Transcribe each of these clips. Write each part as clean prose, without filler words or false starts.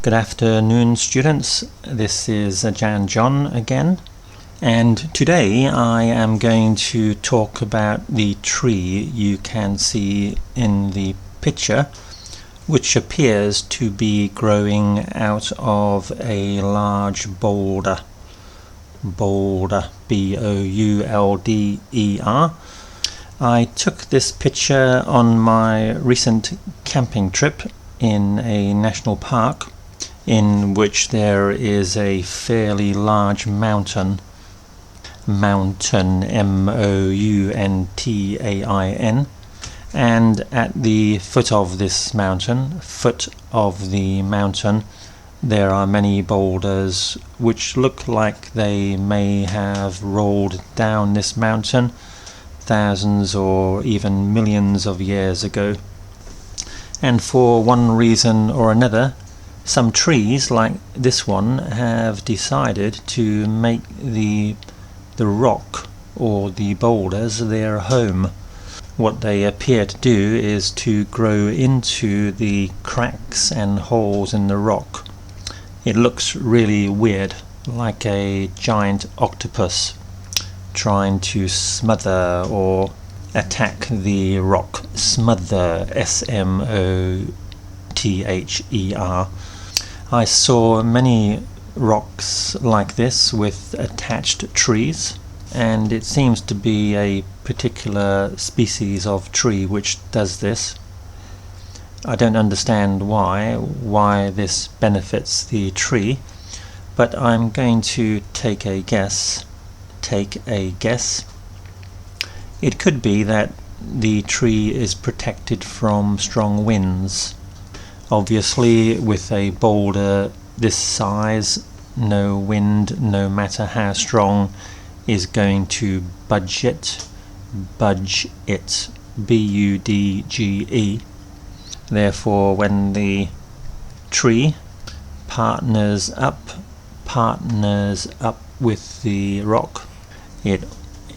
Good afternoon, students. This is Ajarn John again, and today I am going to talk about the tree you can see in the picture, which appears to be growing out of a large boulder. Boulder, B-O-U-L-D-E-R. I took this picture on my recent camping trip in a national park in which there is a fairly large mountain, M-O-U-N-T-A-I-N, and at the foot of the mountain, there are many boulders which look like they may have rolled down this mountain thousands or even millions of years ago. And for one reason or another, some trees like this one have decided to make the rock or the boulders their home. What they appear to do is to grow into the cracks and holes in the rock. It looks really weird, like a giant octopus trying to smother or attack the rock. Smother, S-M-O-T-H-E-R. I saw many rocks like this with attached trees, and it seems to be a particular species of tree which does this. I don't understand why this benefits the tree, but I'm going to take a guess. It could be that the tree is protected from strong winds. Obviously, with a boulder this size, no wind, no matter how strong, is going to budge it, B-U-D-G-E. Therefore, when the tree partners up with the rock, it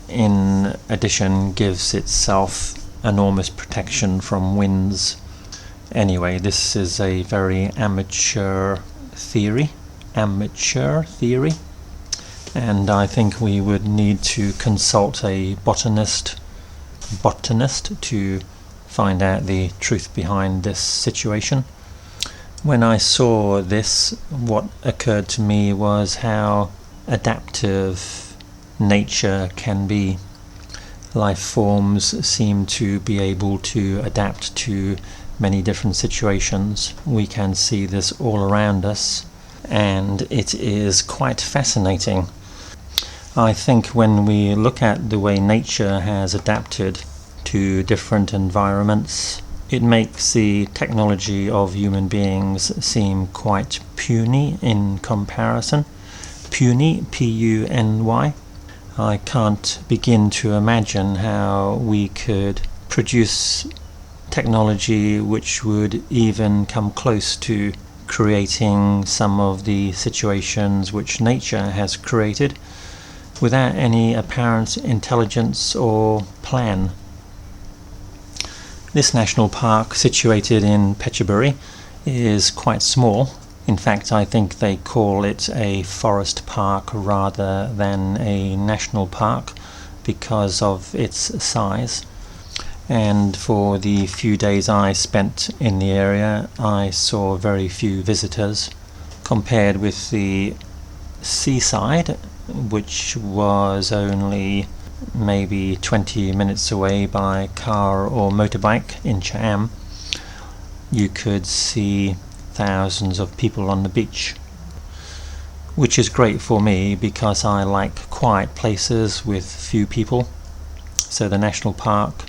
in addition gives itself enormous protection from winds. Anyway, this is a very amateur theory, and I think we would need to consult a botanist to find out the truth behind this situation. When I saw this, what occurred to me was how adaptive nature can be. Life forms seem to be able to adapt to many different situations. We can see this all around us, and it is quite fascinating. I think when we look at the way nature has adapted to different environments, it makes the technology of human beings seem quite puny in comparison. Puny, P-U-N-Y. I can't begin to imagine how we could produce technology which would even come close to creating some of the situations which nature has created without any apparent intelligence or plan. This national park, situated in Phetchaburi, is quite small. In fact, I think they call it a forest park rather than a national park because of its size. And for the few days I spent in the area, I saw very few visitors compared with the seaside, which was only maybe 20 minutes away by car or motorbike in Cham. You could see thousands of people on the beach, which is great for me because I like quiet places with few people. So the national park,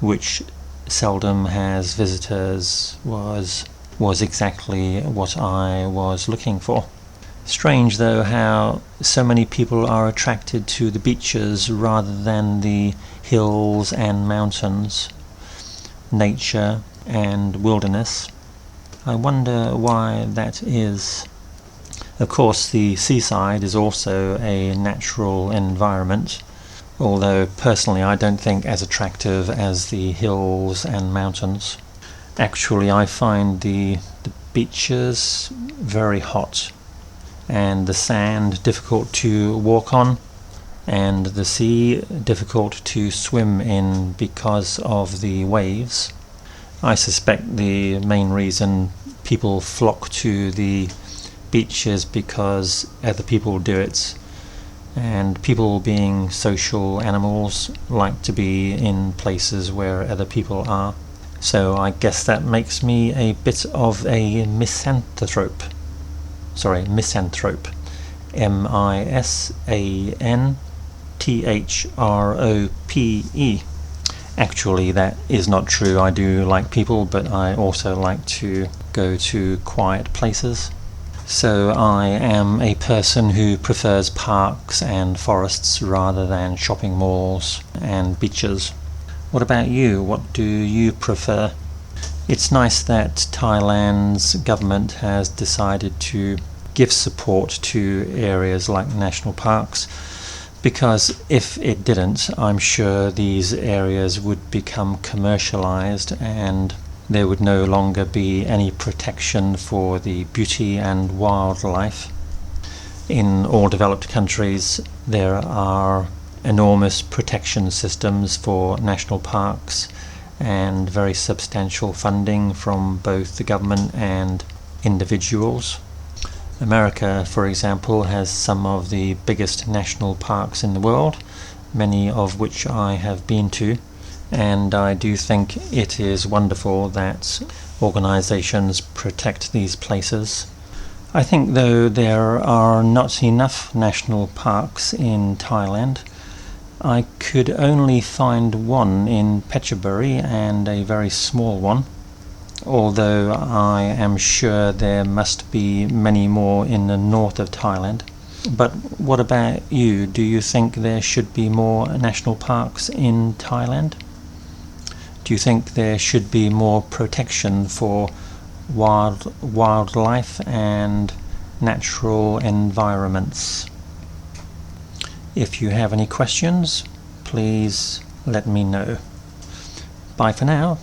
which seldom has visitors, was exactly what I was looking for. Strange though how so many people are attracted to the beaches rather than the hills and mountains, nature and wilderness. I wonder why that is. Of course, the seaside is also a natural environment, although personally I don't think as attractive as the hills and mountains. Actually, I find the beaches very hot, and the sand difficult to walk on, and the sea difficult to swim in because of the waves. I suspect the main reason people flock to the beach is because other people do it, and people, being social animals, like to be in places where other people are. So I guess that makes me a bit of a misanthrope. M-I-S-A-N-T-H-R-O-P-E. Actually, that is not true. I do like people, but I also like to go to quiet places. So I am a person who prefers parks and forests rather than shopping malls and beaches. What about you? What do you prefer? It's nice that Thailand's government has decided to give support to areas like national parks, because if it didn't, I'm sure these areas would become commercialized and there would no longer be any protection for the beauty and wildlife. In all developed countries, there are enormous protection systems for national parks and very substantial funding from both the government and individuals. America, for example, has some of the biggest national parks in the world, many of which I have been to, and I do think it is wonderful that organizations protect these places. I think, though, there are not enough national parks in Thailand. I could only find one in Phetchaburi and a very small one, although I am sure there must be many more in the north of Thailand. But what about you? Do you think there should be more national parks in Thailand? Do you think there should be more protection for wildlife and natural environments? If you have any questions, please let me know. Bye for now.